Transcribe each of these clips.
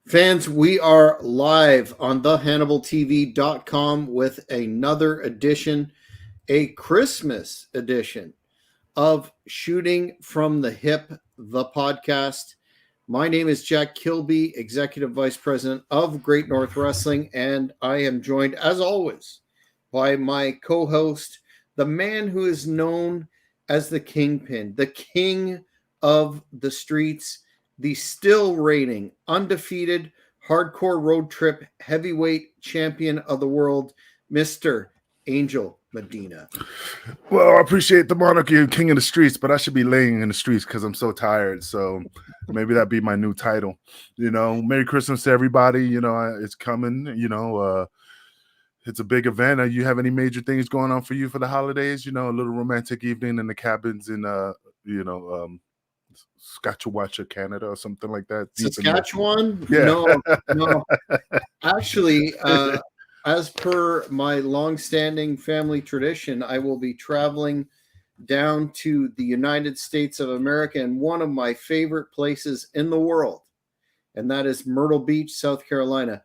Fans, we are live on thehannibaltv.com with another edition, a Christmas edition of Shooting from the Hip, the podcast. My name is Jack Kilby, Executive Vice President of Great North Wrestling, and I am joined, as always, by my co-host, the man who is known as the Kingpin, the king of the streets, the still reigning, undefeated, hardcore road trip heavyweight champion of the world, Mr. Angel Medina. Well, I appreciate the monarchy of king of the streets, but I should be laying in the streets because I'm so tired. So maybe that'd be my new title. Merry Christmas to everybody. It's coming. It's a big event. You have any major things going on for you for the holidays? A little romantic evening in the cabins in Saskatchewan, Canada, or something like that. Saskatchewan? Yeah. No. Actually, as per my long-standing family tradition, I will be traveling down to the United States of America and one of my favorite places in the world, and that is Myrtle Beach, South Carolina.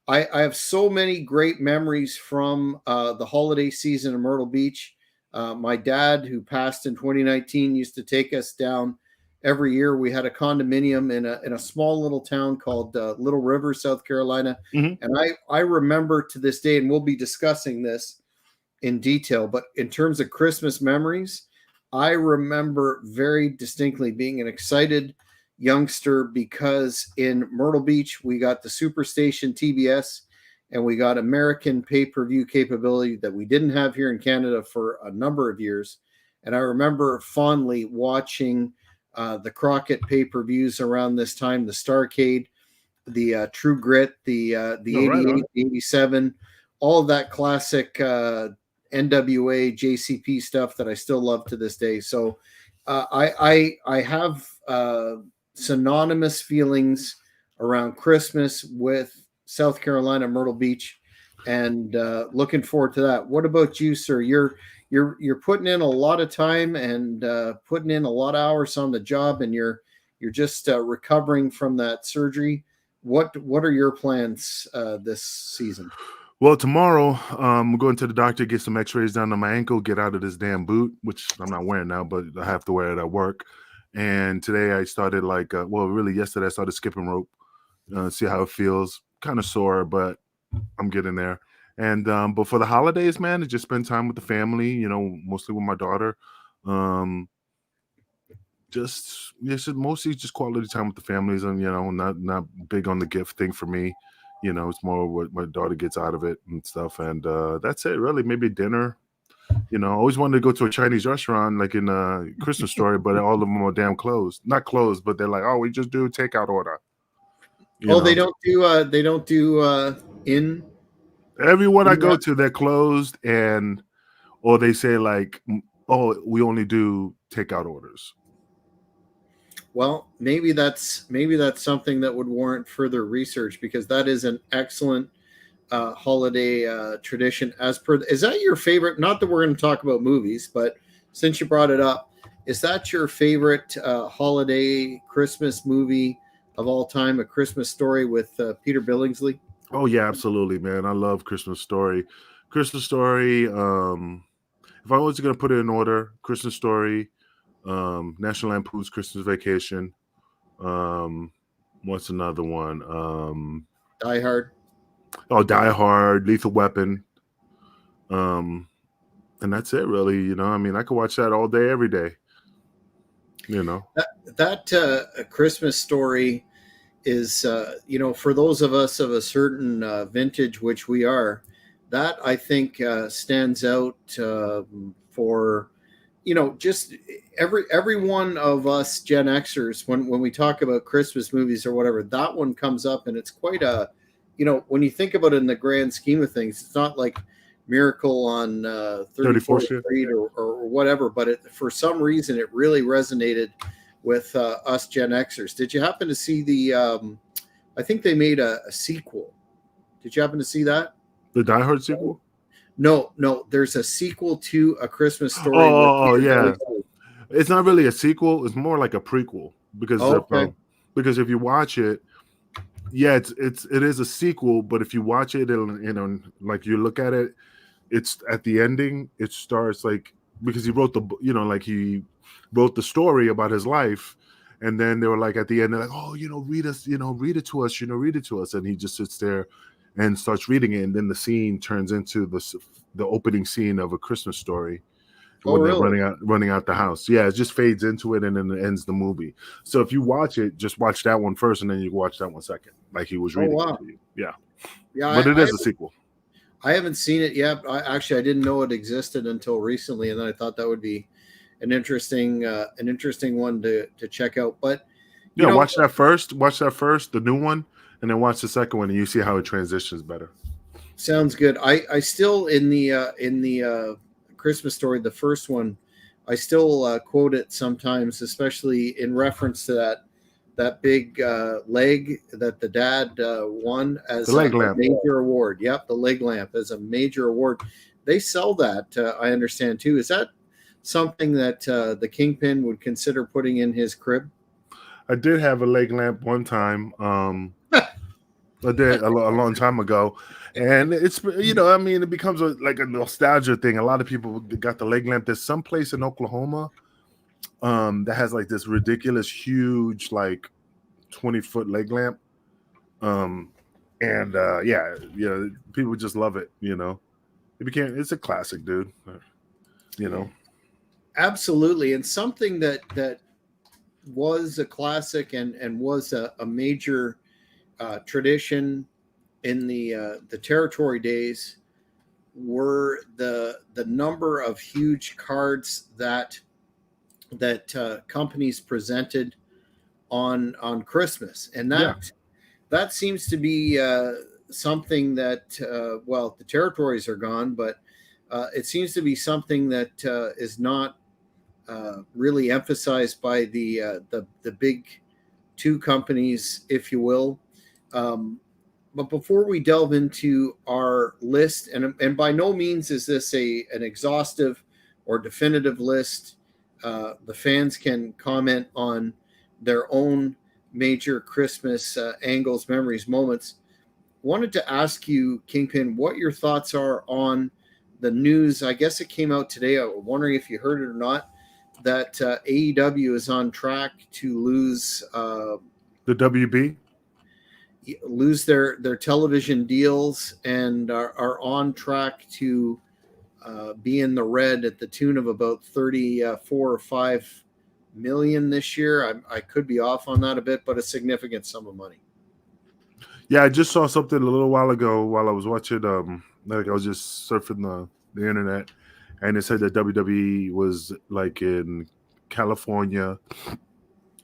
I have so many great memories from the holiday season in Myrtle Beach. My dad, who passed in 2019, used to take us down every year. We had a condominium in a small little town called Little River, South Carolina. Mm-hmm. And I remember to this day, and we'll be discussing this in detail, but in terms of Christmas memories, I remember very distinctly being an excited youngster because in Myrtle Beach, we got the Superstation TBS and we got American pay-per-view capability that we didn't have here in Canada for a number of years. And I remember fondly watching the Crockett pay-per-views around this time, the Starrcade, the True Grit, the 88, right, the 87, all of that classic NWA, JCP stuff that I still love to this day. So I have synonymous feelings around Christmas with South Carolina, Myrtle Beach, and looking forward to that. What about you, sir? You're putting in a lot of time and putting in a lot of hours on the job, and you're just recovering from that surgery. What are your plans this season? Well, tomorrow I'm going to the doctor, get some x-rays done on my ankle, get out of this damn boot, which I'm not wearing now, but I have to wear it at work. And today I started yesterday I started skipping rope, see how it feels. Kind of sore, but I'm getting there. And but for the holidays, man, it's just spend time with the family, mostly with my daughter. Mostly just quality time with the families, and not big on the gift thing for me. It's more what my daughter gets out of it and stuff. And that's it, really. Maybe dinner. I always wanted to go to a Chinese restaurant like in Christmas Story, but all of them are damn closed. Not closed, but they're like, oh, we just do takeout order. They don't do in. Everyone I go to, they're closed, or they say like, oh, we only do takeout orders. Well, maybe that's something that would warrant further research, because that is an excellent holiday tradition. Is that your favorite? Not that we're going to talk about movies, but since you brought it up, is that your favorite holiday Christmas movie of all time? A Christmas Story with Peter Billingsley? Oh yeah, absolutely, man. I love Christmas Story. Christmas Story. If I was going to put it in order, Christmas Story, National Lampoon's Christmas Vacation. What's another one? Die Hard. Oh, Die Hard, Lethal Weapon. And that's it, really. I could watch that all day, every day. That Christmas Story is, for those of us of a certain vintage, which we are, that I think stands out for, just every one of us Gen Xers. When we talk about Christmas movies or whatever, that one comes up, and it's quite a, when you think about it in the grand scheme of things, it's not like Miracle on 34th Street or whatever, but for some reason it really resonated with us Gen Xers. Did you happen to see the I think they made a sequel. Did you happen to see that? The Die Hard sequel? No, there's a sequel to A Christmas Story. Oh yeah. It's not really a sequel, it's more like a prequel, because if you watch it, Yeah, it is a sequel, but if you watch it and like you look at it, it's at the ending. It starts like because he wrote like he wrote the story about his life, and then they were like at the end, they're like, oh, read us, read it to us, read it to us, and he just sits there and starts reading it, and then the scene turns into the opening scene of A Christmas Story Oh, when they're really? running out the house. Yeah, it just fades into it and then it ends the movie. So if you watch it, just watch that one first and then you can watch that one second, like he was Oh, reading it wow. to you. Yeah. Yeah, But it is a sequel. I haven't seen it yet. I didn't know it existed until recently, and then I thought that would be an interesting one to check out. But you Yeah, know, watch that first, the new one, and then watch the second one and you see how it transitions better. sounds good. I still in the Christmas Story, the first one, I still quote it sometimes, especially in reference to that big leg that the dad won The as leg a lamp. major award. Yep, the leg lamp as a major award. They sell that, I understand too. Is that something that the Kingpin would consider putting in his crib? I did have a leg lamp one time. I did a long time ago, and it's I mean, it becomes like a nostalgia thing. A lot of people got the leg lamp. There's some place in Oklahoma that has like this ridiculous huge like 20-foot leg lamp. And yeah, people just love it. It's a classic, dude. You know. Absolutely, and something that was a classic and was a major tradition in the territory days were the number of huge cards that companies presented on Christmas, and Yeah. that seems to be something that well, the territories are gone, but it seems to be something that is not really emphasized by the big two companies, if you will. Um, but before we delve into our list, and by no means is this an exhaustive or definitive list, the fans can comment on their own major Christmas angles, memories, moments. Wanted to ask you, Kingpin, what your thoughts are on the news. I guess it came out today. I'm wondering if you heard it or not. That AEW is on track to The WB. lose their television deals and are on track to be in the red at the tune of about 34 or 5 million this year. I could be off on that a bit, but a significant sum of money. Yeah, I just saw something a little while ago while I was watching. Like I was just surfing the internet, and it said that WWE was like in California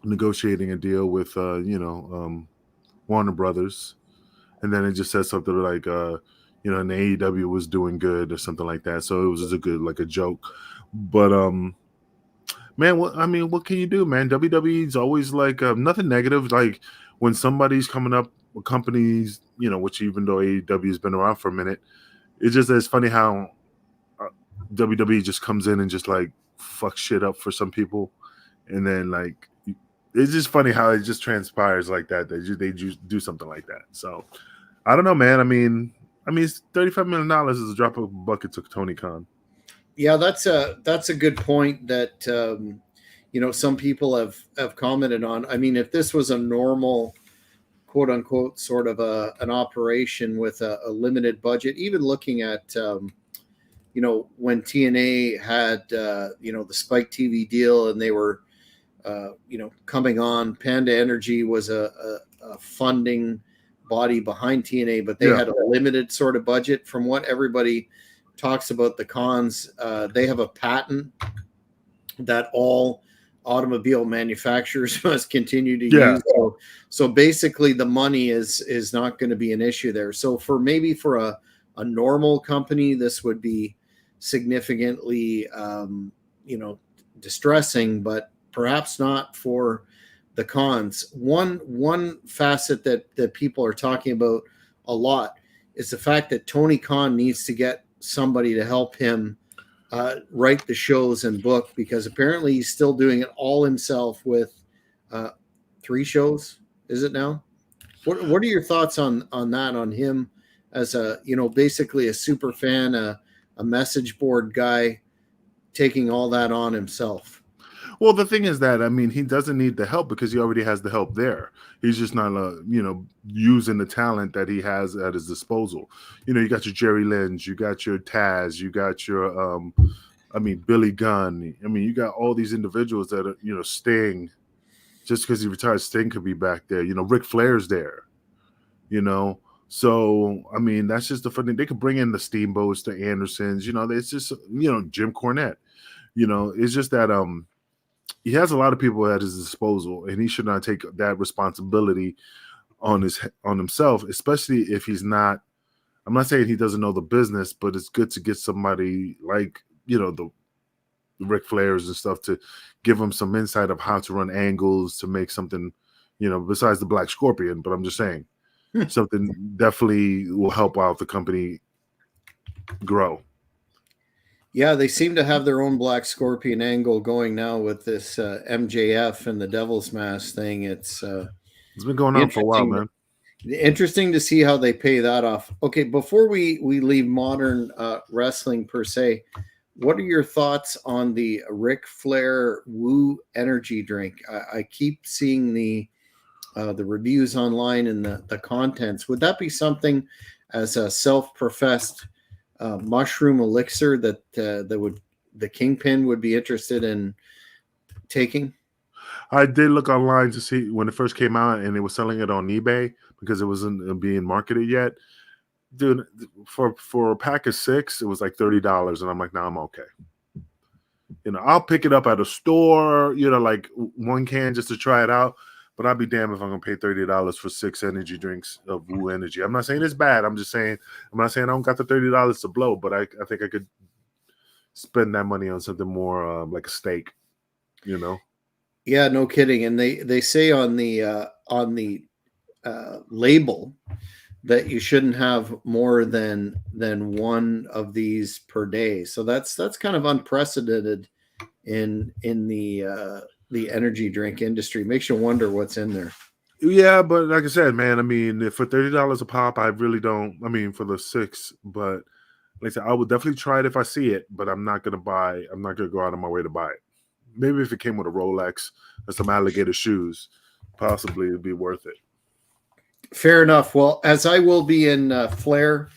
negotiating a deal with Warner Brothers, and then it just said something like and AEW was doing good or something like that. So it was just a good like a joke, but man, what can you do, man? WWE's always like nothing negative. Like when somebody's coming up with companies, which even though AEW has been around for a minute, it's funny how WWE just comes in and just like fuck shit up for some people, and then like it's just funny how it just transpires like that. They just do something like that. So I don't know, man. I mean, it's $35 million is a drop of a bucket to Tony Khan. Yeah, that's a good point that some people have commented on. I mean, if this was a normal quote unquote sort of an operation with a limited budget, even looking at when TNA had the Spike TV deal and they were coming on, Panda Energy was a funding body behind TNA, but they had a limited sort of budget. From what everybody talks about the cons, they have a patent that all automobile manufacturers must continue to use. So basically the money is not going to be an issue there. So for a normal company, this would be significantly distressing, but perhaps not for the cons. One facet that people are talking about a lot is the fact that Tony Khan needs to get somebody to help him write the shows and book, because apparently he's still doing it all himself with 3 shows. Is it now What are your thoughts on that, on him as a, basically a super fan, a message board guy, taking all that on himself? Well, the thing is that, I mean, he doesn't need the help because he already has the help there. He's just not, using the talent that he has at his disposal. You got your Jerry Lynch, you got your Taz, you got your, Billy Gunn. I mean, you got all these individuals that are, Sting. Just because he retired, Sting could be back there. Ric Flair's there. So I mean, that's just the funny. They could bring in the Steamboats, the Andersons. It's just Jim Cornette. It's just that he has a lot of people at his disposal, and he should not take that responsibility on himself, especially if he's not. I'm not saying he doesn't know the business, but it's good to get somebody like the Ric Flairs and stuff to give him some insight of how to run angles to make something, besides the Black Scorpion. But I'm just saying, something definitely will help out the company grow. Yeah, they seem to have their own Black Scorpion angle going now with this MJF and the Devil's Mask thing. It's been going on for a while, man. Interesting to see how they pay that off. Okay, before we leave modern wrestling per se, what are your thoughts on the Ric Flair Woo energy drink? I keep seeing the reviews online and the contents. Would that be something as a self-professed mushroom elixir that the Kingpin would be interested in taking? I did look online to see when it first came out, and they were selling it on eBay because it wasn't being marketed yet. Dude, for a pack of 6, it was like $30, and I'm like, nah, I'm okay. I'll pick it up at a store, like one can just to try it out. But I'll be damned if I'm gonna pay $30 for 6 energy drinks of Woo Energy. I'm not saying it's bad. I'm just saying I don't got the $30 to blow, but I think I could spend that money on something more like a steak. Yeah, no kidding. And they say on the label that you shouldn't have more than one of these per day. So that's kind of unprecedented in the energy drink industry. Makes you wonder what's in there. Yeah, but like I said, man, I mean, for $30 a pop, I really don't. I mean, for the 6, but like I said, I would definitely try it if I see it, but I'm not gonna go out of my way to buy it. Maybe if it came with a Rolex and some alligator shoes, possibly it'd be worth it. Fair enough. Well, as I will be in Flair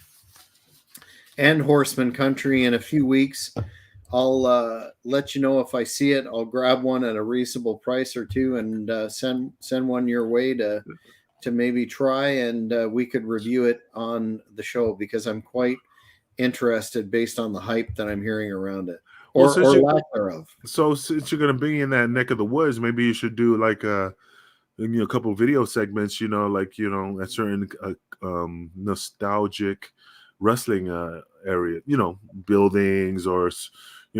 and Horseman country in a few weeks, I'll let you know if I see it. I'll grab one at a reasonable price or two and send one your way to maybe try, and we could review it on the show because I'm quite interested based on the hype that I'm hearing around it, or lack thereof. So since you're going to be in that neck of the woods, maybe you should do like a couple video segments, like a certain nostalgic wrestling area, buildings or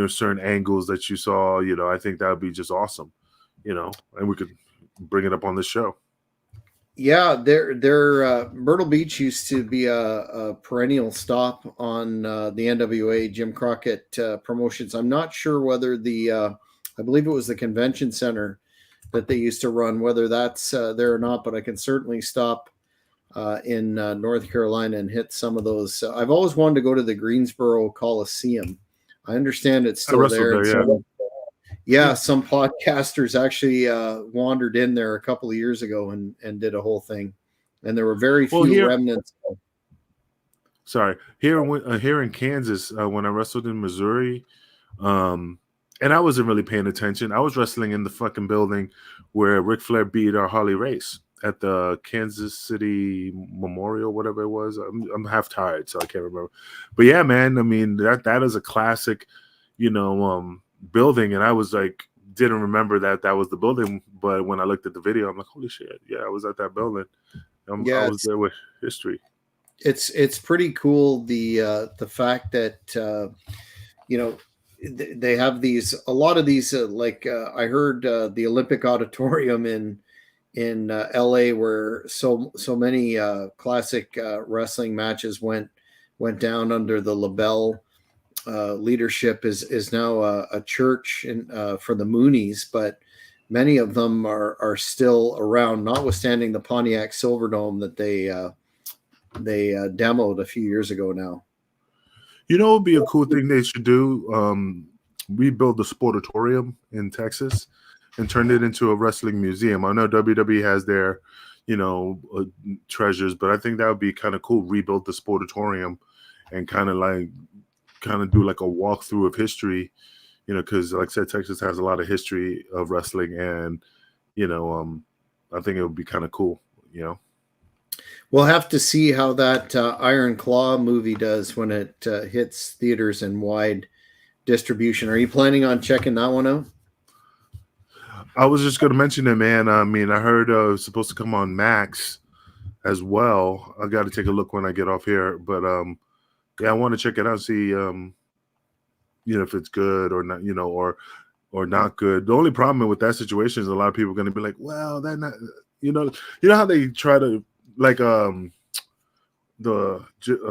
certain angles that you saw. I think that would be just awesome, and we could bring it up on the show. Yeah, Myrtle Beach used to be a perennial stop on the NWA Jim Crockett promotions. I'm not sure whether I believe it was the convention center that they used to run, whether that's there or not, but I can certainly stop in North Carolina and hit some of those. I've always wanted to go to the Greensboro Coliseum. I understand it's still there. Yeah, some podcasters actually wandered in there a couple of years ago and did a whole thing, and there were very few remnants. Sorry, here in Kansas, when I wrestled in Missouri, and I wasn't really paying attention. I was wrestling in the fucking building where Ric Flair beat our Harley Race at the Kansas City Memorial, whatever it was. I'm half tired, so I can't remember. But yeah, man, I mean that is a classic, building, and I was like, didn't remember that was the building, but when I looked at the video, I'm like, holy shit, yeah, I was at that building. I was there with history. It's pretty cool, the fact that they have a lot of these I heard the Olympic Auditorium in LA, where so many classic wrestling matches went down under the LaBelle leadership is now a church for the Moonies, but many of them are still around, notwithstanding the Pontiac Silverdome that they demoed a few years ago now. You know, it would be a cool thing they should do. Rebuild the Sportatorium in Texas and turn it into a wrestling museum. I know WWE has their, treasures, but I think that would be kind of cool. Rebuild the Sportatorium and kind of do like a walkthrough of history, because like I said, Texas has a lot of history of wrestling, and I think it would be kind of cool. We'll have to see how that Iron Claw movie does when it hits theaters and wide distribution. Are you planning on checking that one out? I was just going to mention it, man. I mean, I heard it was supposed to come on Max as well. I got to take a look when I get off here, but yeah, I want to check it out, see if it's good or not, or not good. The only problem with that situation is a lot of people are going to be like, well, that not, how they try to, like the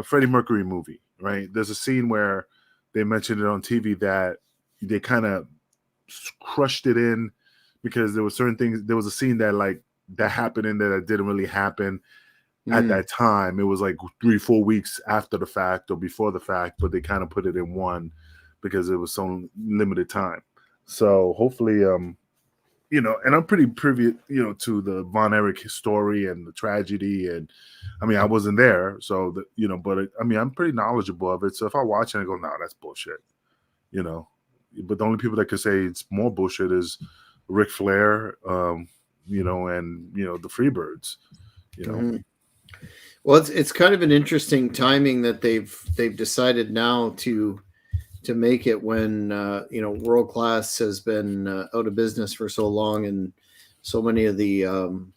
Freddie Mercury movie, right? There's a scene where they mentioned it on TV that they kind of crushed it in because there were certain things. There was a scene that happened in there that didn't really happen at that time. It was like 3-4 weeks after the fact or before the fact, but they kind of put it in one because it was so limited time. So hopefully, and I'm pretty privy, to the Von Erich story and the tragedy. And I mean, I wasn't there, so but I'm pretty knowledgeable of it. So if I watch it, I go, no, that's bullshit, But the only people that could say it's more bullshit is Ric Flair, and the Freebirds, Mm-hmm. Well, it's kind of an interesting timing that they've decided now to make it when World Class has been out of business for so long, and so many of the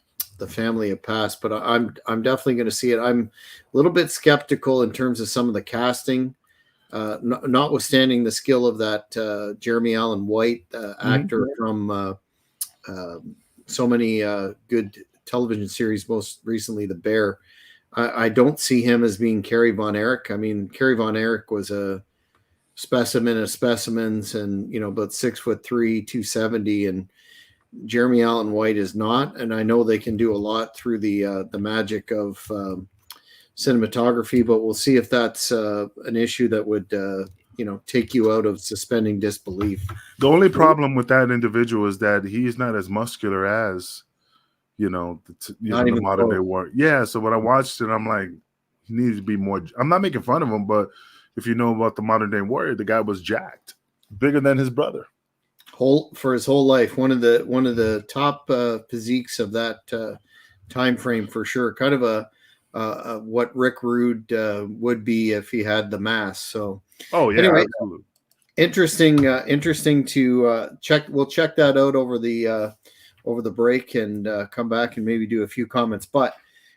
family have passed. But I'm definitely going to see it. I'm a little bit skeptical in terms of some of the casting, notwithstanding the skill of that Jeremy Allen White actor from so many good television series, most recently The Bear. I don't see him as being Kerry Von Erich. I mean, Kerry Von Erich was a specimen of specimens, and about 6'3", 270, and Jeremy Allen White is not. And I know they can do a lot through the magic of cinematography, but we'll see if that's an issue that would take you out of suspending disbelief. The only problem with that individual is that he's not as muscular as the modern day war. Yeah, so when I watched it, I'm like, he needs to be more. I'm not making fun of him, but if you know about the modern day warrior, the guy was jacked, bigger than his brother. For his whole life, one of the top physiques of that time frame for sure. Kind of a what Rick Rude would be if he had the mass. So, anyway, absolutely. Interesting to check. We'll check that out over the break and come back and maybe do a few comments. But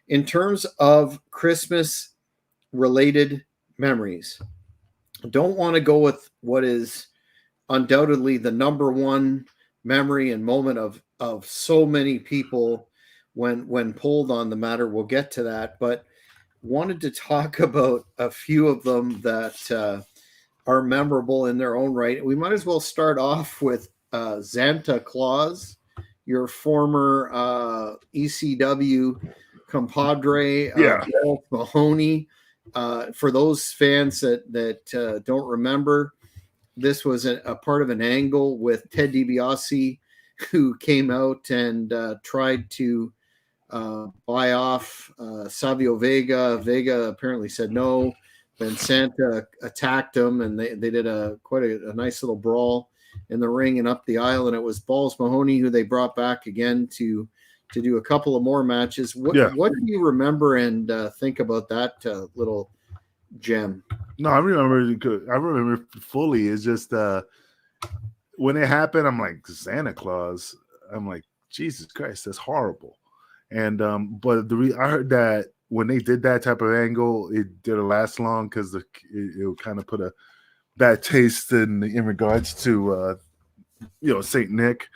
in terms of Christmas related memories, I don't want to go with what is undoubtedly the number one memory and moment of so many people when polled on the matter. We'll get to that, but wanted to talk about a few of them that are memorable in their own right. We might as well start off with Santa Claus, your former ECW compadre, Paul Mahoney. For those fans that don't remember, this was a part of an angle with Ted DiBiase, who came out and tried to buy off Savio Vega. Vega apparently said no. Then Santa attacked him, and they did quite a nice little brawl in the ring and up the aisle. And it was Balls Mahoney who they brought back again to do a couple of more matches. What do you remember and think about that little gem? No, I remember fully. It's just when it happened, I'm like, Santa Claus. I'm like, Jesus Christ, that's horrible. And but I heard that when they did that type of angle, it didn't last long because it kind of put a bad taste in regards to Saint Nick,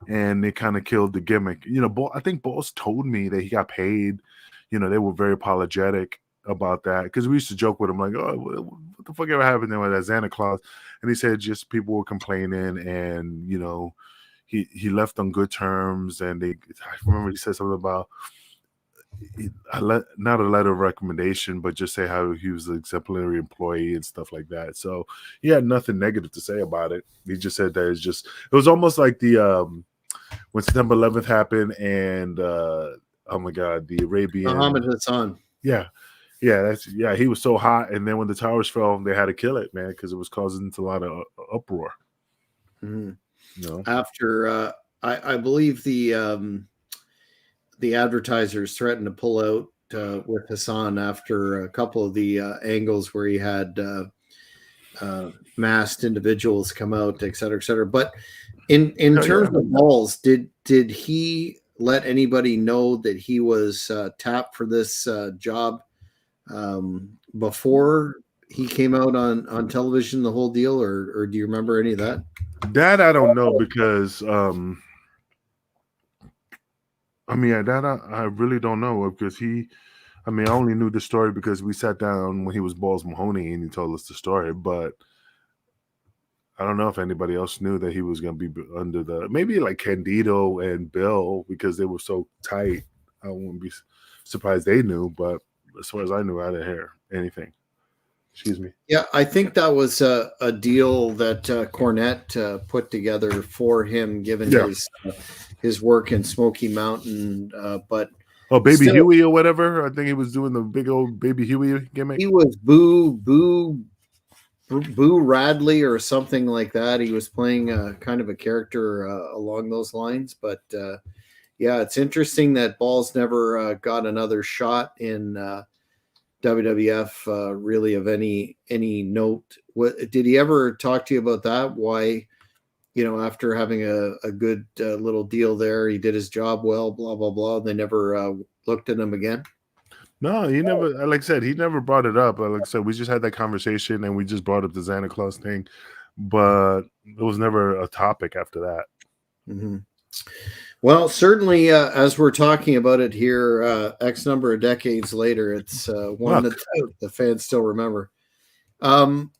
and they kind of killed the gimmick. I think Balls told me that he got paid. They were very apologetic about that because we used to joke with him like, oh, what the fuck ever happened there with that Santa Claus? And he said just people were complaining, and he left on good terms, and I remember he said something about not a letter of recommendation, but just say how he was an exemplary employee and stuff like that. So he had nothing negative to say about it. He just said that it was almost like the when September 11th happened, and oh my God, the Arabian Muhammad Hassan. Yeah, he was so hot, and then when the towers fell, they had to kill it, man, because it was causing a lot of uproar. Mm-hmm. You know? After I believe the advertisers threatened to pull out with Hassan after a couple of the angles where he had masked individuals come out, et cetera, et cetera. But in terms of balls, did he let anybody know that he was tapped for this job before he came out on television, the whole deal, or do you remember any of that? That I don't know, because I really don't know, because I only knew the story because we sat down when he was Balls Mahoney and he told us the story, but I don't know if anybody else knew that he was going to be under maybe like Candido and Bill, because they were so tight. I wouldn't be surprised they knew, but as far as I knew, I didn't hear anything. Excuse me. Yeah, I think that was a deal that Cornette put together for him, given his work in Smoky Mountain. But Baby Huey or whatever. I think he was doing the big old Baby Huey gimmick. He was Boo Radley or something like that. He was playing kind of a character along those lines. But yeah, it's interesting that Balls never got another shot in WWF really of any note. What did he ever talk to you about that? Why, after having a good little deal there, he did his job well, blah blah blah. They never looked at him again. No, he never. Like I said, he never brought it up. Like I said, we just had that conversation, and we just brought up the Santa Claus thing, but it was never a topic after that. Mm-hmm. Well, certainly, as we're talking about it here, X number of decades later, it's one that the fans still remember. I want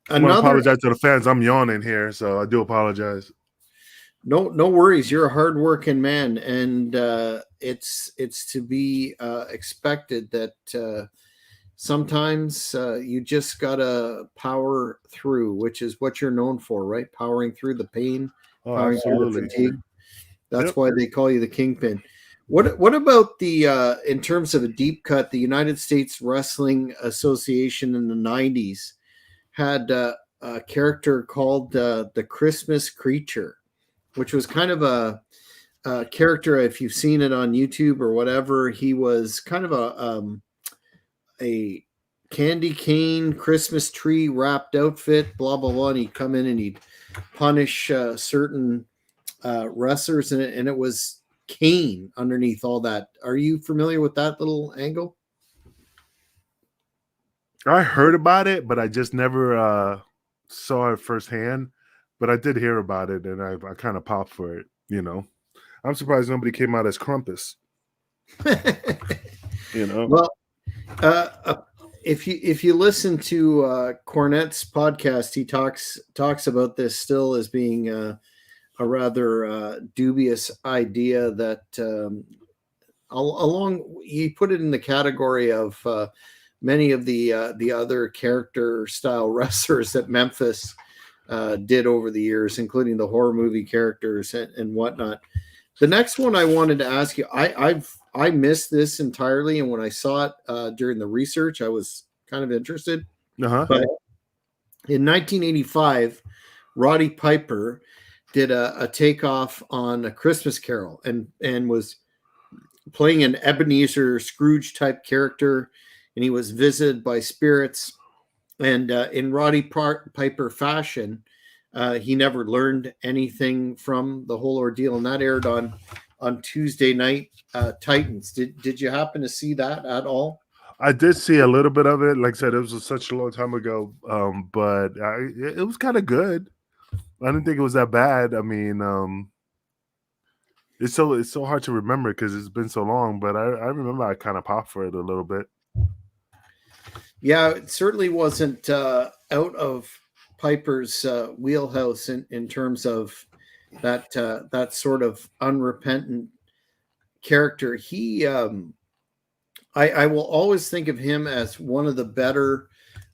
to apologize to the fans. I'm yawning here, so I do apologize. No worries. You're a hardworking man, and it's to be expected that sometimes you just gotta power through, which is what you're known for, right? Powering through the pain, powering through the fatigue. That's why they call you the Kingpin. What about the in terms of a deep cut? The United States Wrestling Association in the 90s had a character called the Christmas Creature, which was kind of a character. If you've seen it on YouTube or whatever, he was kind of a candy cane Christmas tree wrapped outfit, blah blah blah. And he'd come in and he'd punish certain wrestlers, and it was Kane underneath all that. Are you familiar with that little angle? I heard about it, but I just never saw it firsthand. But I did hear about it, and I kind of popped for it. I'm surprised nobody came out as Krampus. Well, if you listen to Cornette's podcast, he talks about this still as being a rather dubious idea that he put it in the category of many of the other character style wrestlers that Memphis did over the years, including the horror movie characters and whatnot. The next one I wanted to ask you, I missed this entirely, and when I saw it during the research, I was kind of interested. Uh-huh. But in 1985, Roddy Piper did a takeoff on A Christmas Carol and was playing an Ebenezer Scrooge type character, and he was visited by spirits. And in Roddy Piper fashion, he never learned anything from the whole ordeal, and that aired on Tuesday Night Titans. Did you happen to see that at all? I did see a little bit of it. Like I said, it was such a long time ago, but it was kind of good. I didn't think it was that bad. I mean, it's so hard to remember because it's been so long. But I remember I kind of popped for it a little bit. Yeah, it certainly wasn't out of Piper's wheelhouse in terms of that sort of unrepentant character. I will always think of him as one of the better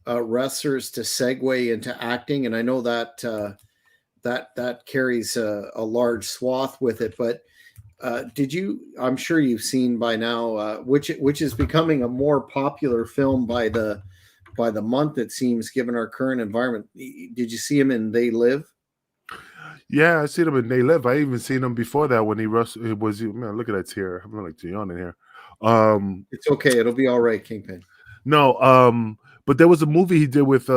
wrestlers to segue into acting, and I know that that carries a large swath with it. But did you? I'm sure you've seen by now, which is becoming a more popular film by the month, it seems, given our current environment. Did you see him in They Live? Yeah, I seen him in They Live. I even seen him before that when he wrestled. It was, man, look at that tear. I'm like too young in here. It's okay. It'll be all right, Kingpin. No, but there was a movie he did with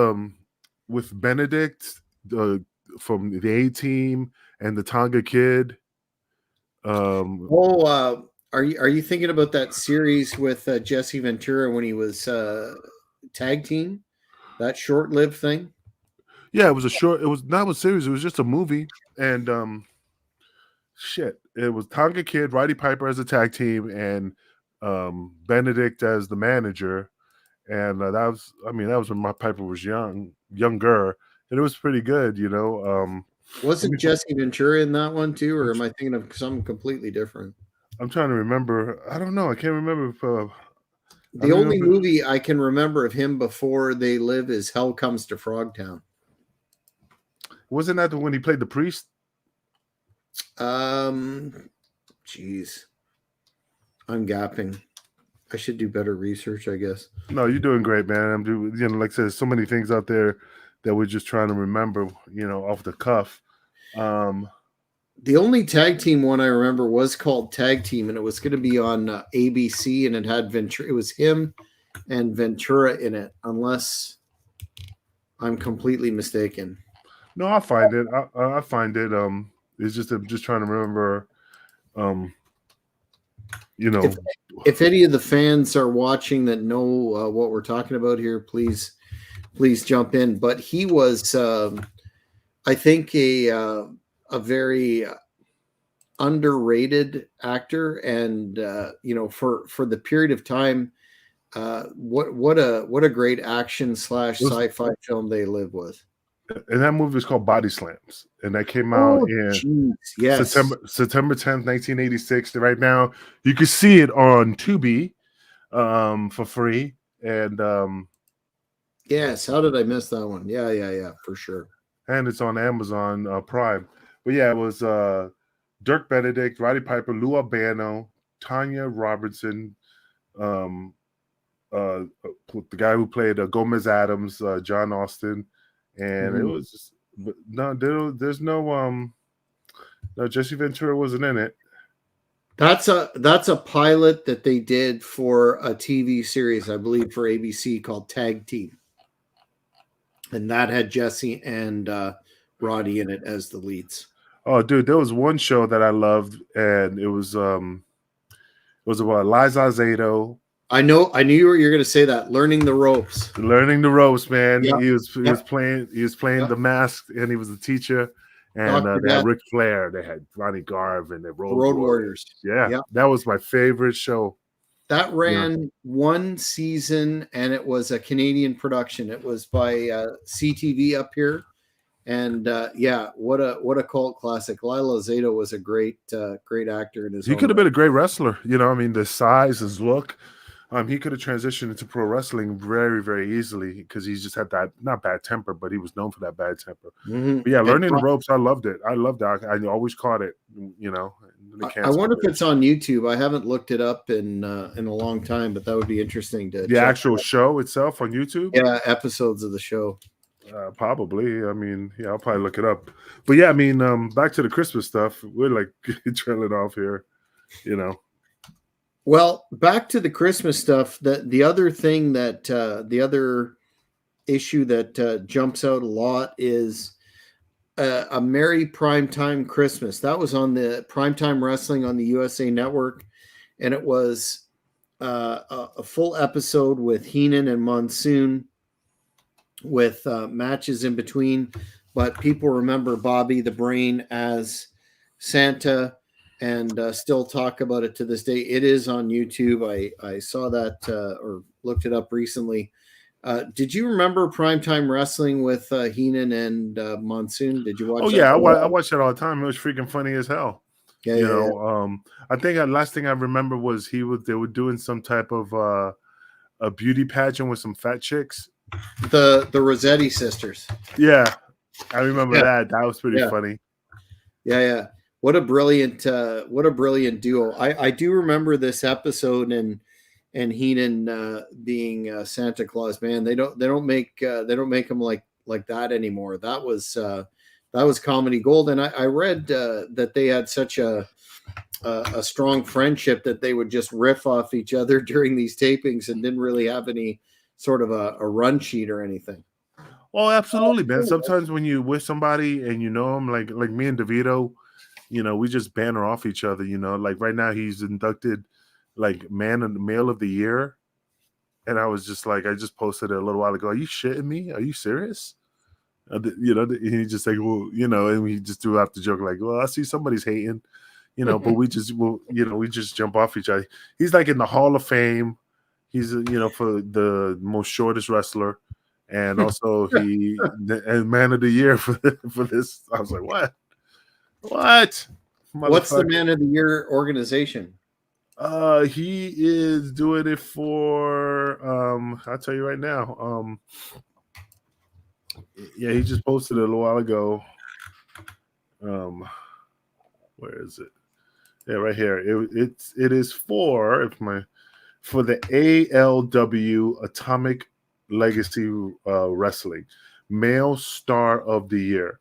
Benedict from the A-Team and the Tonga Kid. Are you thinking about that series with Jesse Ventura when he was tag team? That short-lived thing? Yeah, it was a short. It was not a series. It was just a movie, and shit, it was Tonga Kid, Roddy Piper as a tag team, and Benedict as the manager. And that was, I mean, that was when my Piper was younger, and it was pretty good, you know. Wasn't Jesse Ventura in that one too, or am I thinking of something completely different? I'm trying to remember. I don't know. I can't remember if The only movie I can remember of him before They Live is Hell Comes to Frogtown. Wasn't that the when he played the priest? Jeez, I'm gapping. I should do better research, I guess. No, you're doing great, man. I'm doing, you know, like I said, so many things out there that we're just trying to remember, you know, off the cuff. The only tag team one I remember was called Tag Team, and it was going to be on ABC, and it had Ventura. It was him and Ventura in it, unless I'm completely mistaken. No, I'll find it. I find it. It's just I'm just trying to remember. You know, if any of the fans are watching that know what we're talking about here, please jump in. But he was, I think, a very underrated actor, and you know, for the period of time, what a great action / sci-fi film They Live was. And that movie was called Body Slams, and that came out in September 10th, 1986. Right now, you can see it on Tubi for free. And yes, how did I miss that one? Yeah, for sure. And it's on Amazon Prime. But yeah, it was Dirk Benedict, Roddy Piper, Lou Albano, Tanya Robertson, the guy who played Gomez Adams, John Austin. And it was just, no, there's no Jesse Ventura wasn't in it. That's a pilot that they did for a TV series, I believe, for ABC called Tag Team, and that had Jesse and Roddy in it as the leads. Oh, dude, there was one show that I loved, and it was about Liza Zato. I knew you were going to say that. Learning the ropes, man. Yep. He was playing the mask, and he was the teacher. And they had Ric Flair, they had Ronnie Garv, and the Road Warriors. Yeah, that was my favorite show. That ran one season, and it was a Canadian production. It was by CTV up here, and what a cult classic. Lila Zato was a great actor in his. He could have been a great wrestler. You know, I mean, the size, his look. He could have transitioned into pro wrestling very, very easily because he just had that, not bad temper, but he was known for that bad temper. But yeah, learning the ropes, I loved it. I loved that. I always caught it, you know. I wonder if it's on YouTube. I haven't looked it up in a long time, but that would be interesting to the actual show itself on YouTube. Yeah, episodes of the show. Probably. I mean, yeah, I'll probably look it up. But yeah, I mean, back to the Christmas stuff. We're like trailing off here, you know. Well, back to the Christmas stuff. The other thing that the other issue that jumps out a lot is a Merry Primetime Christmas. That was on the Primetime Wrestling on the USA Network, and it was a full episode with Heenan and Monsoon, with matches in between. But people remember Bobby the Brain as Santa, and still talk about it to this day. It is on YouTube. I saw that or looked it up recently. Did you remember Primetime Wrestling with Heenan and Monsoon? Did you Oh watch that? yeah, I watched it all the time. It was freaking funny as hell. Yeah, You yeah, yeah. know, I think the last thing I remember was they were doing some type of a beauty pageant with some fat chicks. The Rossetti sisters. Yeah, I remember Yeah, that. That was pretty yeah, funny. yeah, yeah. What a brilliant duo. I do remember this episode and Heenan being Santa Claus. Man, they don't make him like that anymore. That was comedy gold. And I read that they had such a strong friendship that they would just riff off each other during these tapings and didn't really have any sort of a run sheet or anything. Oh, absolutely, man. Sometimes when you with somebody and you know them, like me and DeVito, you know, we just banter off each other. You know, like right now he's inducted like male of the year, and I was just like, I just posted it a little while ago. Are you shitting me? Are you serious? You know, and he just like, well, you know, and we just threw out the joke like, well, I see somebody's hating, you know, but we just, well, you know, we just jump off each other. He's like in the Hall of Fame. He's, you know, for the most shortest wrestler, and also and man of the year for this. I was like, what, What's the motherfucker? Man of the Year organization? He is doing it for I'll tell you right now. Yeah, he just posted it a little while ago. Where is it? Yeah, right here. It is for the ALW Atomic Legacy Wrestling Male Star of the Year.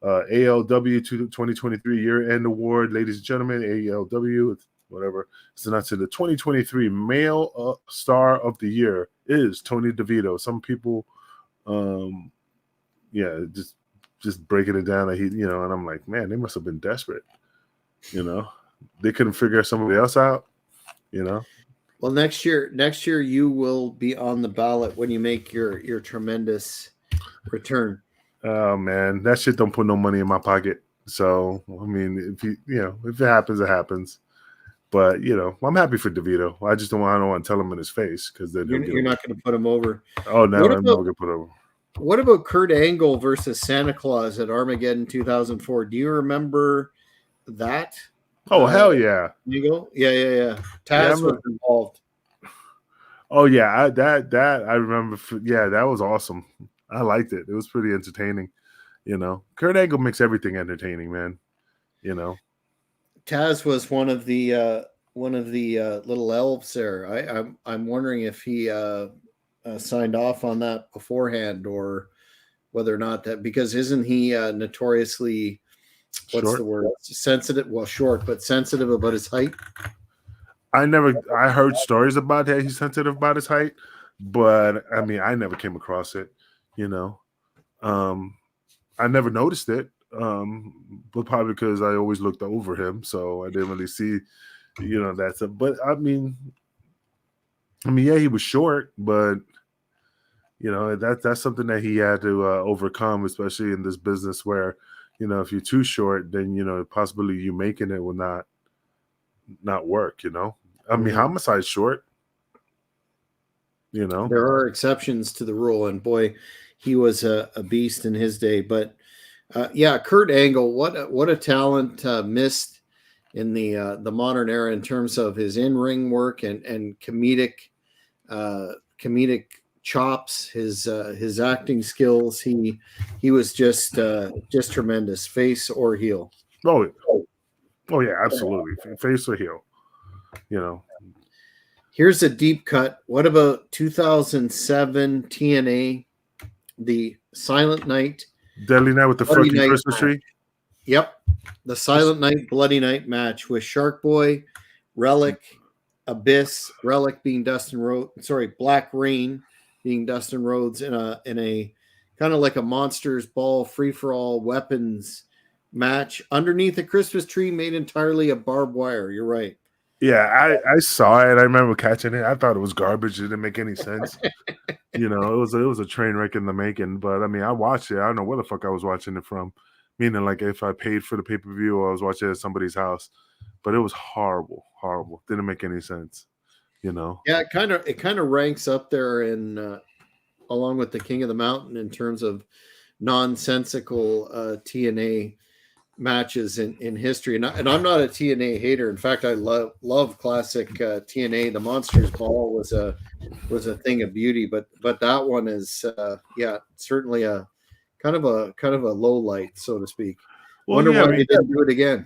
ALW 2023 Year End Award, ladies and gentlemen. ALW, whatever. So that's in the 2023 Male Star of the Year is Tony DeVito. Some people, yeah, just breaking it down that he, you know, and I'm like, man, they must have been desperate. You know, they couldn't figure somebody else out. You know. Well, next year you will be on the ballot when you make your tremendous return. Oh man, that shit don't put no money in my pocket. So I mean, if it happens, it happens. But you know, I'm happy for DeVito. I just don't want to tell him in his face because then he'll get. You're not going to put him over. Oh no, What I'm not about gonna put over. what about Kurt Angle versus Santa Claus at Armageddon 2004? Do you remember that? Oh hell yeah, Angle? Yeah, yeah, yeah. yeah. Taz was involved. Oh yeah, that I remember. Yeah, that was awesome. I liked it. It was pretty entertaining. You know, Kurt Angle makes everything entertaining, man. You know. Taz was one of the little elves there. I'm wondering if he signed off on that beforehand or whether or not that because isn't he notoriously what's Short. the word sensitive? Well, short but sensitive about his height. I heard stories about that he's sensitive about his height, but I mean, I never came across it. You know, I never noticed it. But probably because I always looked over him, so I didn't really see, you know, that's a. But I mean, yeah, he was short, but you know, that's something that he had to overcome, especially in this business where, you know, if you're too short, then you know, possibly you making it will not work. You know, I mean, Homicide's short. You know, there are exceptions to the rule, and boy, he was a beast in his day. But yeah, Kurt Angle, what a talent missed in the modern era in terms of his in ring work and comedic chops, his acting skills. He was just tremendous, face or heel. oh, oh yeah, absolutely, face or heel. You know, Here's a deep cut. What about 2007 TNA, the Silent Night, Deadly Night with the Bloody fucking Night Christmas match? tree. Yep, the Silent Night, Bloody Night match with Shark Boy, Relic, Abyss, Relic being Dustin Rhodes. Sorry, Black Rain being Dustin Rhodes in a kind of like a Monsters Ball free for all weapons match underneath a Christmas tree made entirely of barbed wire. You're right. Yeah, I saw it. I remember catching it. I thought it was garbage. It didn't make any sense. You know, it was a train wreck in the making. But I mean, I watched it. I don't know where the fuck I was watching it from. Meaning, like if I paid for the pay per view or I was watching it at somebody's house. But it was horrible, horrible. Didn't make any sense. You know. Yeah, it kind of ranks up there in along with the King of the Mountain in terms of nonsensical TNA matches in history. And I'm not a TNA hater. In fact, I love classic TNA. The Monsters Ball was a thing of beauty, but that one is certainly a kind of a low light, so to speak. Well, Wonder yeah, I why mean, they didn't do it again.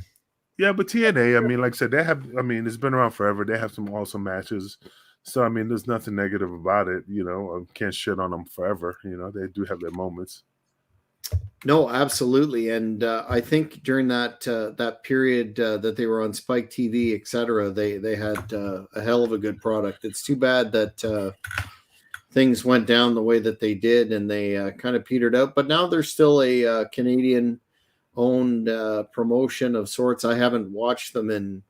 yeah, but TNA, I mean, like I said, they have, I mean, it's been around forever. They have some awesome matches. So, I mean, there's nothing negative about it. You know, I can't shit on them forever. You know, they do have their moments. No, absolutely, and I think during that period that they were on Spike TV, etc., they had a hell of a good product. It's too bad that things went down the way that they did, and they kind of petered out. But now there's still a Canadian owned promotion of sorts. I haven't watched them in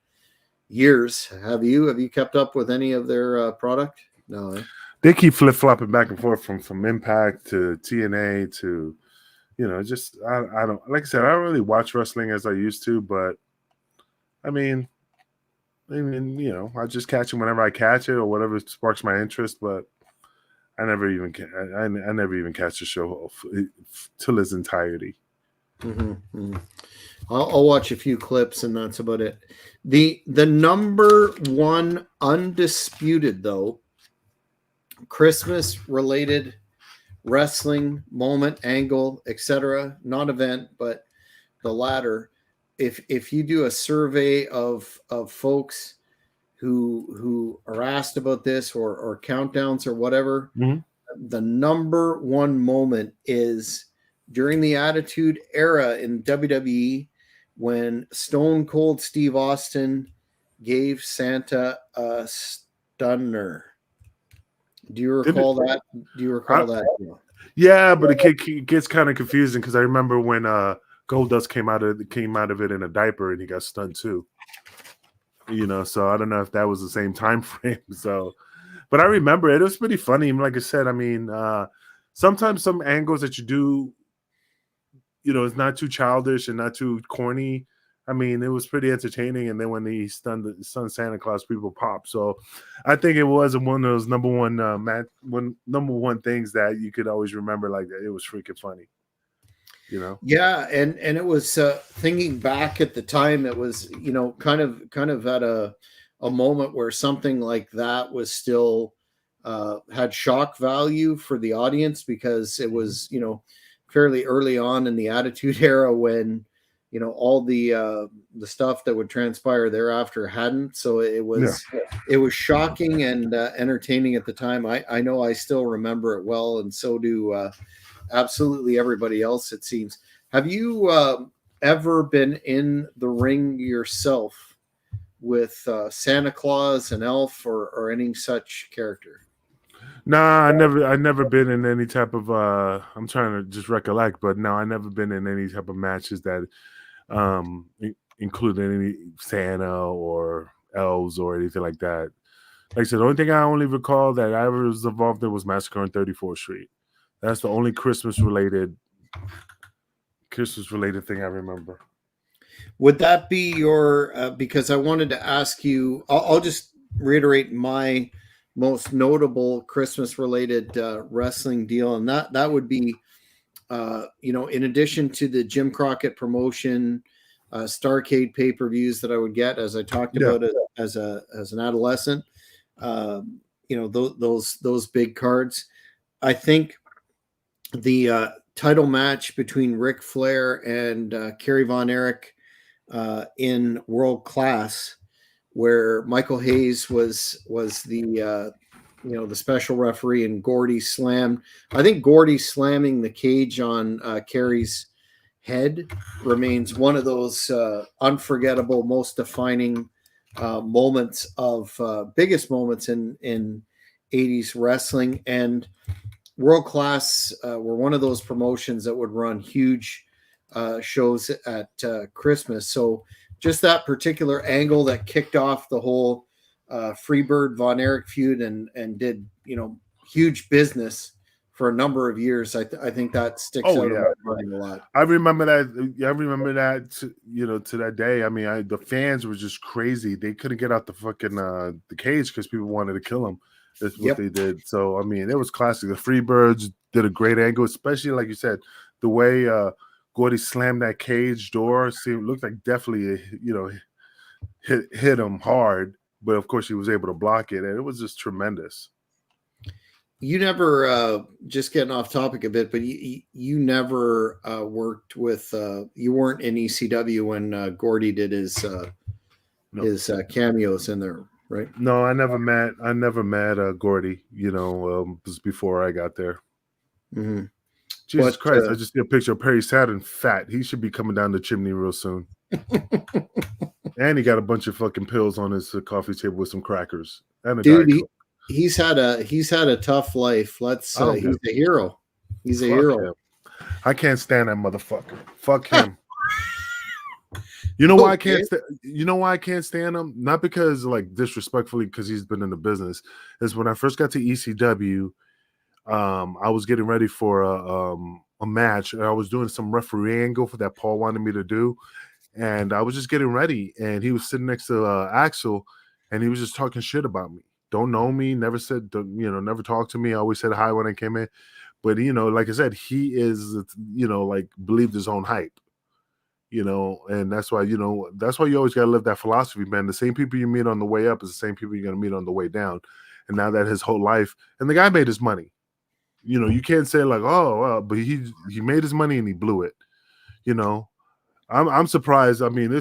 years. Have you? Have you kept up with any of their product? No. Eh? They keep flip flopping back and forth from Impact to TNA to, you know, just I don't, like I said, I don't really watch wrestling as I used to, but I mean, you know, I just catch it whenever I catch it or whatever sparks my interest. But I never even I never even catch the show till its entirety. Mm-hmm, mm-hmm. I'll watch a few clips, and that's about it. The number one undisputed, though, Christmas related wrestling moment, angle, etc., not event, but the latter. If you do a survey of folks who are asked about this or countdowns or whatever, the number one moment is during the Attitude Era in WWE when Stone Cold Steve Austin gave Santa a stunner. Do you recall that? Do you recall that? Yeah, but it gets kind of confusing because I remember when Goldust came out of it in a diaper and he got stunned too. You know, so I don't know if that was the same time frame. So, but I remember it. It was pretty funny. Like I said, I mean, sometimes some angles that you do, you know, it's not too childish and not too corny. I mean, it was pretty entertaining. And then when he stunned Santa Claus, people pop. So I think it was one of those number one things that you could always remember. Like that, it was freaking funny. You know? Yeah, and it was thinking back at the time, it was, you know, kind of at a moment where something like that was still had shock value for the audience because it was, you know, fairly early on in the Attitude Era when, you know, all the stuff that would transpire thereafter hadn't. So it was shocking and entertaining at the time. I know I still remember it well, and so do absolutely everybody else, it seems. Have you ever been in the ring yourself with Santa Claus, an elf, or any such character? Nah, I never been in any type of I'm trying to just recollect, but no, I never been in any type of matches that included any Santa or elves or anything like that. Like I said, the only thing I only recall that I ever was involved in was Massacre on 34th Street. That's the only Christmas related thing I remember. Would that be your because I wanted to ask you, I'll just reiterate my most notable Christmas related wrestling deal, and that would be you know, in addition to the Jim Crockett promotion Starrcade pay-per-views that I would get, as I talked about it as an adolescent, you know, those big cards. I think the title match between Ric Flair and Kerry Von Erich in World Class, where Michael Hayes was the you know, the special referee, and Gordy slammed. I think Gordy slamming the cage on Kerry's head remains one of those unforgettable, most defining moments of biggest moments in 80s wrestling. And World Class were one of those promotions that would run huge shows at Christmas. So just that particular angle that kicked off the whole Freebird Von Erich feud and did, you know, huge business for a number of years. I think that sticks out in my mind a lot. I remember that. I remember that. You know, to that day. I mean, the fans were just crazy. They couldn't get out the fucking the cage because people wanted to kill them. That's what Yep. they did. So I mean, it was classic. The Freebirds did a great angle, especially like you said, the way Gordy slammed that cage door looked like definitely hit him hard. But of course, he was able to block it, and it was just tremendous. You never, just getting off topic a bit, but you never worked with, you weren't in ECW when Gordy did his cameos in there, right? No, I never met Gordy. Just before I got there. Mm-hmm. Jesus Christ! I just see a picture of Perry Saturn, fat. He should be coming down the chimney real soon. And he got a bunch of fucking pills on his coffee table with some crackers and a dude. He's had a tough life. He's a hero. He's a hero. Him. I can't stand that motherfucker. Fuck him. You know why I can't? You know why I can't stand him? Not because like disrespectfully, because he's been in the business. Is when I first got to ECW, I was getting ready for a match, and I was doing some referee angle for that Paul wanted me to do, and I was just getting ready, and he was sitting next to Axel, and he was just talking shit about me. Don't know me, never said, never talked to me. I always said hi when I came in, but like I said, he is, like believed his own hype. And that's why you always got to live that philosophy, man. The same people you meet on the way up is the same people you're going to meet on the way down. And now that his whole life, and the guy made his money, you can't say like, oh, but he made his money and he blew it. I'm surprised. I mean,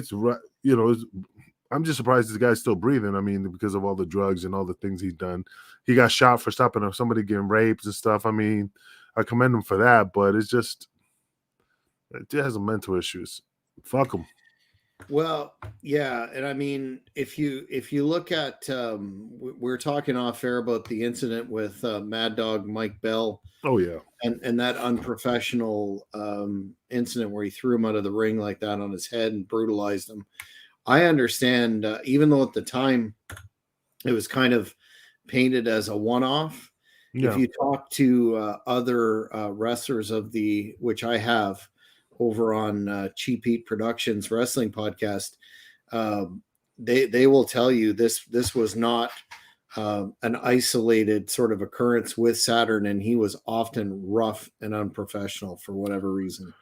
I'm just surprised this guy's still breathing. I mean, because of all the drugs and all the things he's done. He got shot for stopping somebody getting raped and stuff. I mean, I commend him for that, but it has some mental issues. Fuck him. Well, yeah, and I mean, if you look at, we're talking off air about the incident with Mad Dog Mike Bell. Oh yeah, and that unprofessional incident where he threw him out of the ring like that on his head and brutalized him. I understand, even though at the time it was kind of painted as a one-off. Yeah. If you talk to other wrestlers which I have, over on Cheap Heat Productions wrestling podcast, they will tell you this was not an isolated sort of occurrence with Saturn, and he was often rough and unprofessional for whatever reason.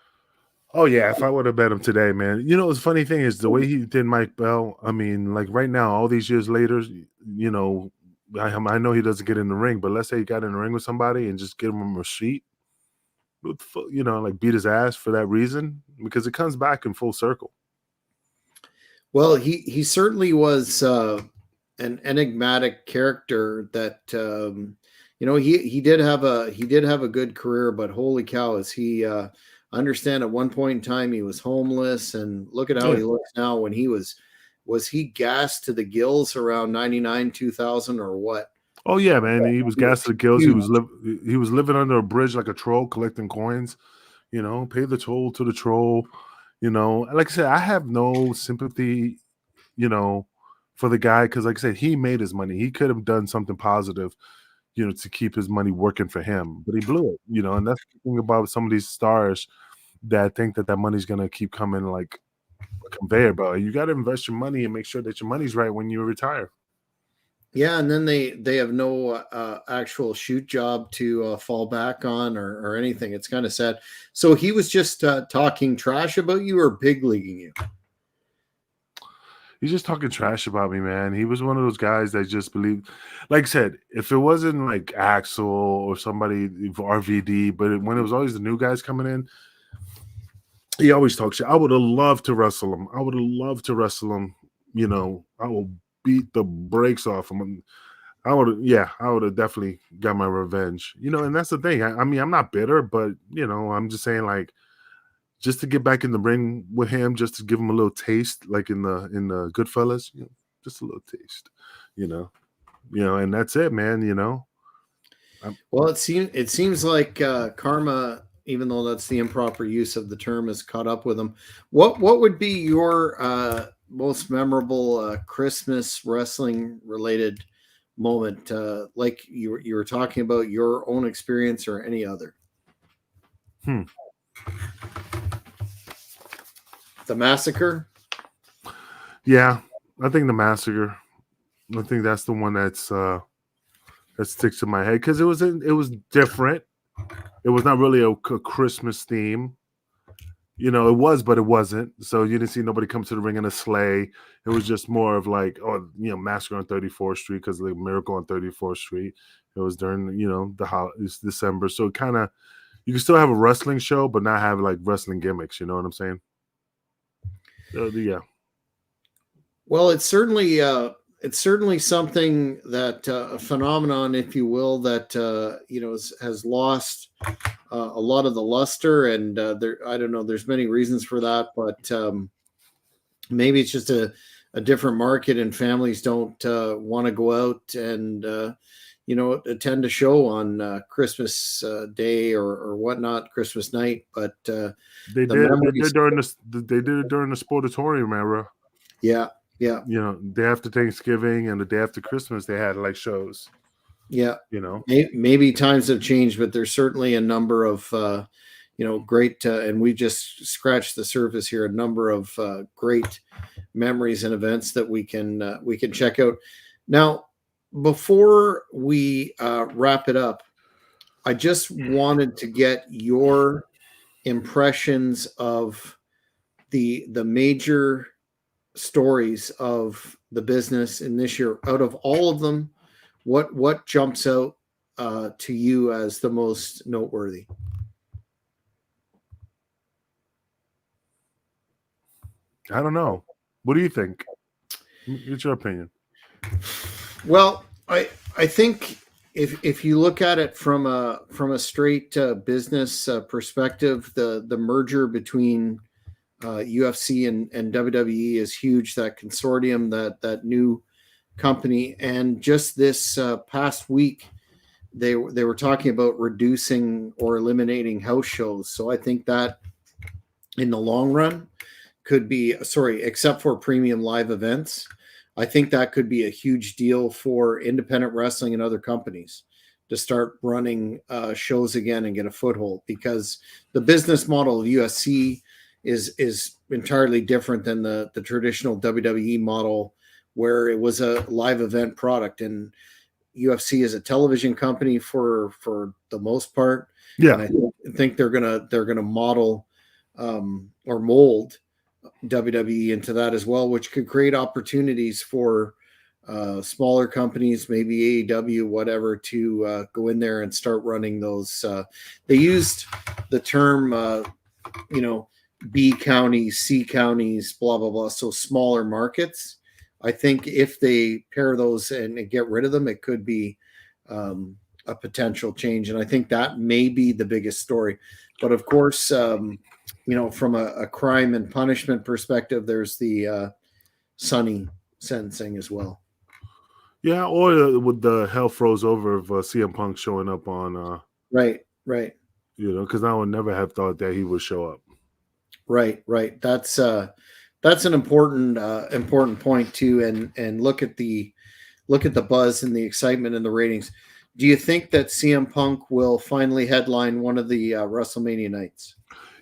Oh yeah, if I would have met him today, man. The funny thing is the way he did Mike Bell. I mean, like right now, all these years later, I know he doesn't get in the ring, but let's say he got in the ring with somebody and just give him a sheet. Like beat his ass for that reason, because it comes back in full circle. Well, he certainly was an enigmatic character that he did have a good career, but holy cow, is he understand at one point in time he was homeless, and look at how he looks now. When he was he gassed to the gills around 99, 2000 or what? Oh yeah, man. He was gassed to the gills. He was living under a bridge like a troll, collecting coins. Pay the toll to the troll. Like I said, I have no sympathy, for the guy, because like I said, he made his money. He could have done something positive, to keep his money working for him, but he blew it. And that's the thing about some of these stars that think that money's gonna keep coming like a conveyor belt. You got to invest your money and make sure that your money's right when you retire. Yeah, and then they have no actual shoot job to fall back on or anything. It's kind of sad. So he was just talking trash about you or big leaguing you? He's just talking trash about me, man. He was one of those guys that just believed. Like I said, if it wasn't like Axel or somebody, RVD, but when it was always the new guys coming in, he always talks shit. I would have loved to wrestle him. I will beat the brakes off him. I would have definitely got my revenge. And that's the thing. I mean, I'm not bitter, but I'm just saying, like, just to get back in the ring with him, just to give him a little taste, like in the Goodfellas, just a little taste, and that's it, man. Well, it seems like karma, even though that's the improper use of the term, has caught up with him. What would be your most memorable Christmas wrestling related moment, like you were talking about your own experience or any other? The Massacre? Yeah, I think the Massacre. I think that's the one that's that sticks in my head because it was different. It was not really a Christmas theme. You know, it was, but it wasn't. So you didn't see nobody come to the ring in a sleigh. It was just more of like, oh, you know, Massacre on 34th Street because of the Miracle on 34th Street. It was during, you know, it's December. So kind of, you can still have a wrestling show, but not have like wrestling gimmicks. You know what I'm saying? Yeah. Well, it's certainly something that a phenomenon, if you will, that you know has lost a lot of the luster, and there I don't know. There's many reasons for that, but maybe it's just a different market, and families don't want to go out and you know attend a show on Christmas Day or whatnot, Christmas night. But they did it during the Sportatorium era. Yeah. Yeah. You know, day after Thanksgiving and the day after Christmas, they had like shows. Yeah. You know, maybe times have changed, but there's certainly a number of, you know, great, and we just scratched the surface here, a number of great memories and events that we can check out. Now, before we wrap it up, I just wanted to get your impressions of the major stories of the business in this year. Out of all of them, what jumps out to you as the most noteworthy? I don't know. What do you think? What's your opinion? Well, I think if you look at it from a straight business perspective, the merger between UFC and WWE is huge. That consortium, that new company, and just this past week, they were talking about reducing or eliminating house shows. So I think that in the long run could be except for premium live events. I think that could be a huge deal for independent wrestling and other companies to start running shows again and get a foothold, because the business model of UFC is entirely different than the traditional WWE model, where it was a live event product, and UFC is a television company for the most part. Yeah, and I think they're gonna model or mold WWE into that as well, which could create opportunities for smaller companies, maybe AEW, whatever, to go in there and start running those. They used the term, you know, B counties, C counties, blah, blah, blah. So smaller markets. I think if they pair those and get rid of them, it could be a potential change. And I think that may be the biggest story. But of course, you know, from a crime and punishment perspective, there's the Sonny sentencing as well. Yeah, or with the hell froze over of CM Punk showing up on. Right. You know, because I would never have thought that he would show up. Right. That's an important point too. And look at the buzz and the excitement and the ratings. Do you think that CM Punk will finally headline one of the WrestleMania nights?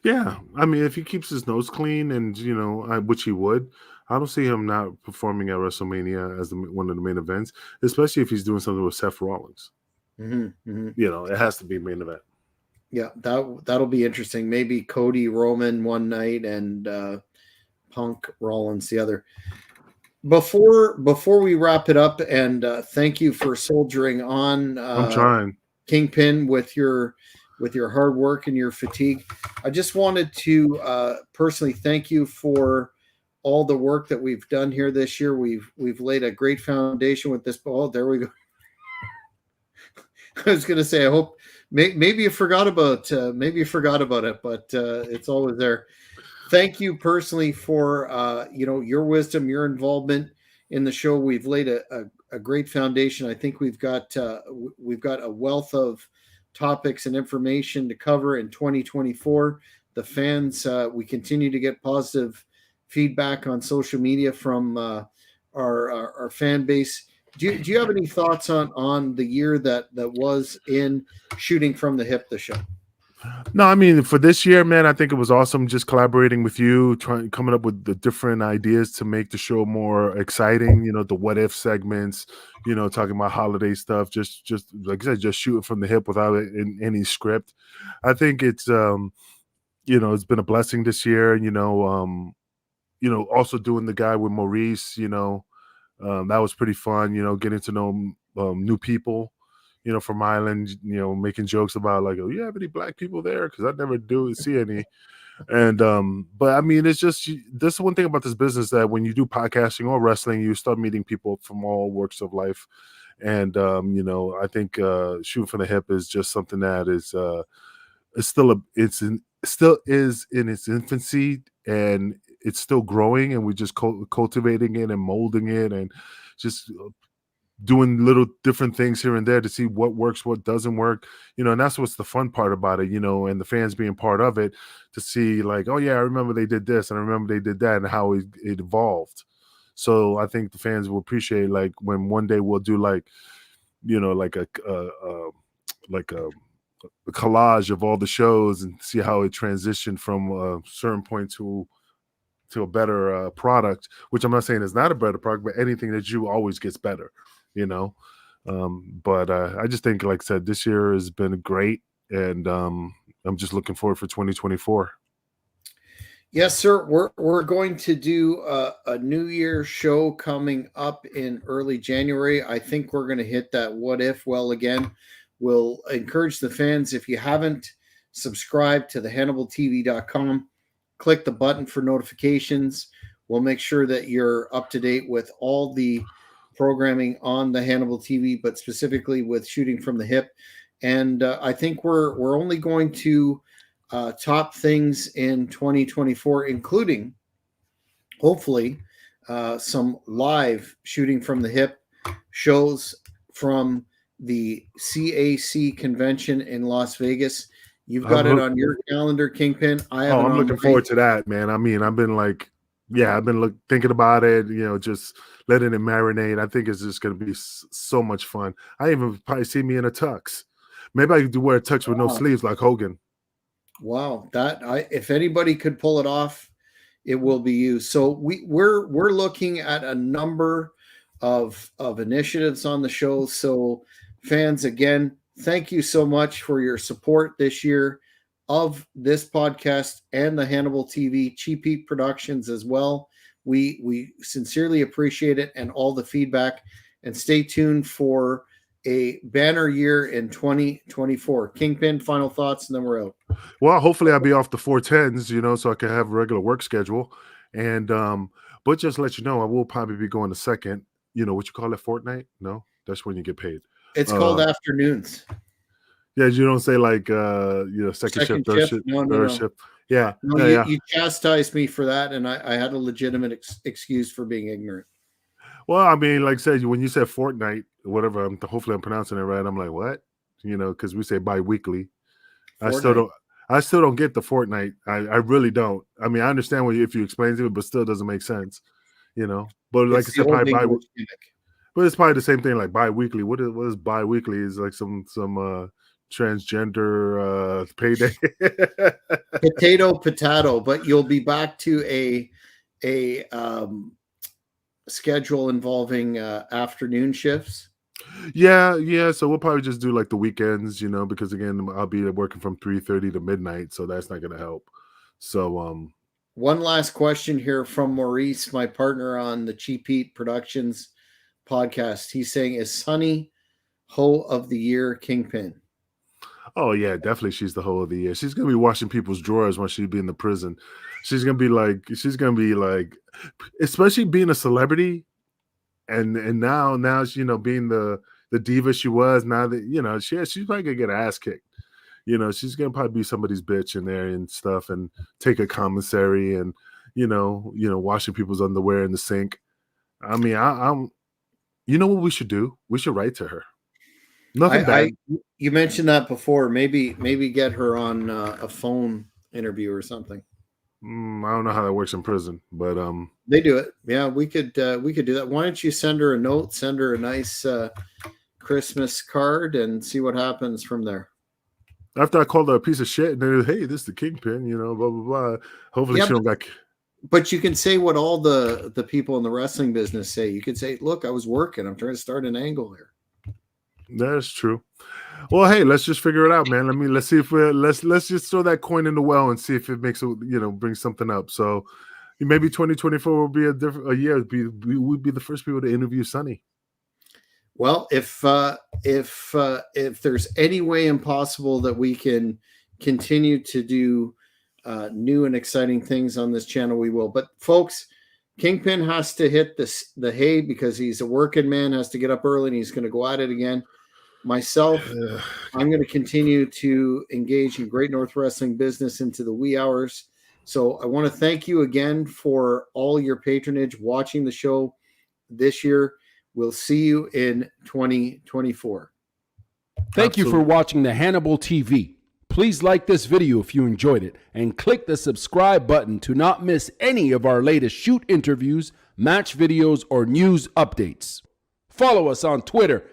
Yeah, I mean, if he keeps his nose clean, and you know, which he would, I don't see him not performing at WrestleMania as one of the main events, especially if he's doing something with Seth Rollins. Mm-hmm. You know, it has to be main event. Yeah, that'll be interesting. Maybe Cody Roman one night and Punk Rollins the other. Before we wrap it up, and thank you for soldiering on. I'm trying, Kingpin, with your hard work and your fatigue. I just wanted to personally thank you for all the work that we've done here this year. We've laid a great foundation with this. Oh, there we go. I was going to say, I hope maybe you forgot about it, but it's always there. Thank you personally for you know, your wisdom, your involvement in the show. We've laid a great foundation. I think we've got a wealth of topics and information to cover in 2024. The fans, we continue to get positive feedback on social media from our fan base. Do you have any thoughts on the year that was in Shooting from the Hip, the show? No, I mean for this year, man, I think it was awesome just collaborating with you, coming up with the different ideas to make the show more exciting. The what if segments, talking about holiday stuff, just like I said, just shooting from the hip without any script. I think it's been a blessing this year. Also doing the guy with Maurice, that was pretty fun. Getting to know new people, from Ireland, making jokes about like, oh, you have any black people there? Because I never do see any. And but I mean, it's just this one thing about this business that when you do podcasting or wrestling, you start meeting people from all works of life. And I think shooting from the hip is just something that is it's still still is in its infancy, and it's still growing, and we're just cultivating it and molding it and just doing little different things here and there to see what works, what doesn't work, and that's what's the fun part about it, and the fans being part of it, to see like, oh yeah, I remember they did this and I remember they did that, and how it evolved. So I think the fans will appreciate like when one day we'll do like, like like a collage of all the shows and see how it transitioned from a certain point to a better product, which I'm not saying is not a better product, but anything that you always gets better, you know. But I just think, like I said, this year has been great, and I'm just looking forward for 2024. Yes, sir. We're going to do a New Year show coming up in early January. I think we're going to hit that what if well again. We'll encourage the fans, if you haven't subscribed to the HannibalTV.com, click the button for notifications. We'll make sure that you're up to date with all the programming on the Hannibal TV, but specifically with Shooting from the Hip. And I think we're only going to top things in 2024, including hopefully some live Shooting from the Hip shows from the CAC convention in Las Vegas. You've got it on your calendar, Kingpin. I have. I'm looking forward to that, man. I mean, I've been like, I've been thinking about it, just letting it marinate. I think it's just going to be so much fun. I even probably see me in a tux. Maybe I could wear a tux with no sleeves like Hogan. Wow, if anybody could pull it off, it will be you. So we're looking at a number of initiatives on the show. So fans, again, thank you so much for your support this year of this podcast and the Hannibal TV Cheap Heat Productions as well. We sincerely appreciate it and all the feedback, and stay tuned for a banner year in 2024. Kingpin, final thoughts, and then we're out. Well, hopefully I'll be off the 410s, so I can have a regular work schedule. And but just to let you know, I will probably be going to second, what you call it, fortnight? No, that's when you get paid. It's called afternoons. Yeah, you don't say like second shift, third shift, third shift. Yeah. You chastised me for that, and I had a legitimate excuse for being ignorant. Well, I mean, like I said, when you said fortnight, whatever, hopefully I'm pronouncing it right. I'm like, what? Because we say bi-weekly. I still don't get the fortnight. I really don't. I mean, I understand if you explain it, but still doesn't make sense. But like I said, but it's probably the same thing like bi-weekly. What is bi-weekly? Is like some transgender payday. Potato, but you'll be back to a schedule involving afternoon shifts. Yeah. So we'll probably just do like the weekends, because again, I'll be working from 3:30 to midnight, so that's not gonna help. So one last question here from Maurice, my partner on the Cheap Heat Productions podcast. He's saying, is Sunny Hoe of the Year Kingpin? Oh yeah, definitely. She's the hoe of the year. She's gonna be washing people's drawers when she'd be in the prison. She's gonna be like, especially being a celebrity, and now being the diva she was. Now that she's probably gonna get her ass kicked. She's gonna probably be somebody's bitch in there and stuff, and take a commissary, and washing people's underwear in the sink. I mean, I'm. You know what we should do? We should write to her. Nothing bad. You mentioned that before. Maybe get her on a phone interview or something. I don't know how that works in prison, but they do it. Yeah, we could do that. Why don't you send her a note? Send her a nice Christmas card and see what happens from there. After I called her a piece of shit, and then hey, this is the Kingpin, you know, blah blah blah. Hopefully she don't got. But you can say what all the people in the wrestling business say. You could say, "Look, I was working. I'm trying to start an angle here." That's true. Well, hey, let's just figure it out, man. Let's see if let's just throw that coin in the well and see if it makes brings something up. So maybe 2024 will be a year. We'd be the first people to interview Sonny. Well, if there's any way impossible that we can continue to do new and exciting things on this channel, we will. But folks, Kingpin has to hit the hay because he's a working man, has to get up early, and he's going to go at it again. Myself, I'm going to continue to engage in Great North Wrestling business into the wee hours. So I want to thank you again for all your patronage watching the show this year. We'll see you in 2024. Thank you for watching the Hannibal TV. Please like this video if you enjoyed it and click the subscribe button to not miss any of our latest shoot interviews, match videos, or news updates. Follow us on Twitter